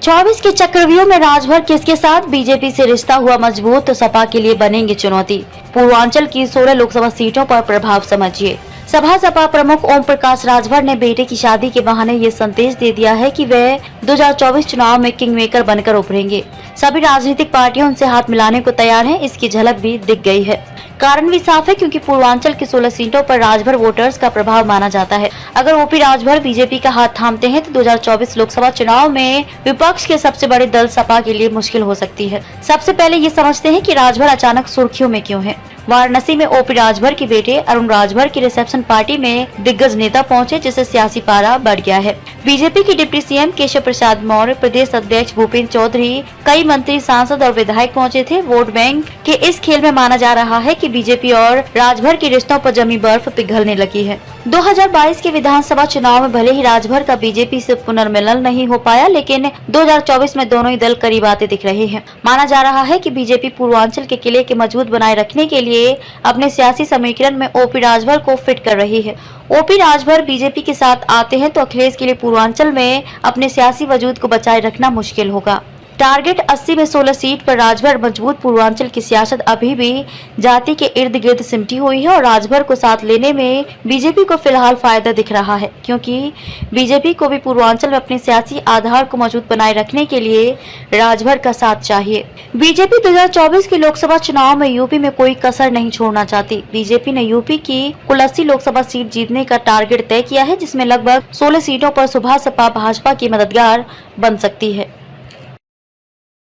24 के चक्रव्यूह में राजभर किसके साथ? बीजेपी से रिश्ता हुआ मजबूत तो सपा के लिए बनेंगे चुनौती। पूर्वांचल की 16 लोकसभा सीटों पर प्रभाव समझिए। सपा प्रमुख ओम प्रकाश राजभर ने बेटे की शादी के बहाने ये संदेश दे दिया है कि वे 2024 चुनाव में किंग मेकर बनकर उभरेंगे। सभी राजनीतिक पार्टियां उनसे हाथ मिलाने को तैयार हैं। इसकी झलक भी दिख गई है। कारण भी साफ है, क्योंकि पूर्वांचल की 16 सीटों पर राजभर वोटर्स का प्रभाव माना जाता है। अगर ओपी राजभर बीजेपी का हाथ थामते हैं तो 2024 लोकसभा चुनाव में विपक्ष के सबसे बड़े दल सपा के लिए मुश्किल हो सकती है। सबसे पहले ये समझते हैं कि राजभर अचानक सुर्खियों में क्यों है। वाराणसी में ओपी राजभर के बेटे अरुण राजभर की रिसेप्शन पार्टी में दिग्गज नेता पहुंचे, जिससे सियासी पारा बढ़ गया है। बीजेपी के डिप्टी सीएम केशव प्रसाद मौर्य, प्रदेश अध्यक्ष भूपेंद्र चौधरी, कई मंत्री, सांसद और विधायक पहुंचे थे। वोट बैंक के इस खेल में माना जा रहा है कि बीजेपी और राजभर के रिश्तों पर जमी बर्फ पिघलने लगी है। 2022 के विधानसभा चुनाव में भले ही राजभर का बीजेपी से पुनर्मिलन नहीं हो पाया, लेकिन 2024 में दोनों ही दल करीब आते दिख रहे हैं। माना जा रहा है कि बीजेपी पूर्वांचल के किले के मजबूत बनाए रखने के लिए अपने सियासी समीकरण में ओपी राजभर को फिट कर रही है। ओपी राजभर बीजेपी के साथ आते हैं तो अखिलेश के लिए पूर्वांचल में अपने सियासी वजूद को बचाए रखना मुश्किल होगा। टारगेट 80 में 16 सीट पर राजभर मजबूत। पूर्वांचल की सियासत अभी भी जाति के इर्द गिर्द सिमटी हुई है और राजभर को साथ लेने में बीजेपी को फिलहाल फायदा दिख रहा है, क्योंकि बीजेपी को भी पूर्वांचल में अपने सियासी आधार को मजबूत बनाए रखने के लिए राजभर का साथ चाहिए। बीजेपी 2024 के लोकसभा चुनाव में यूपी में कोई कसर नहीं छोड़ना चाहती। बीजेपी ने यूपी की कुल 80 लोकसभा सीट जीतने का टारगेट तय किया है, जिसमें लगभग 16 सीटों पर सुबह सपा भाजपा की मददगार बन सकती है।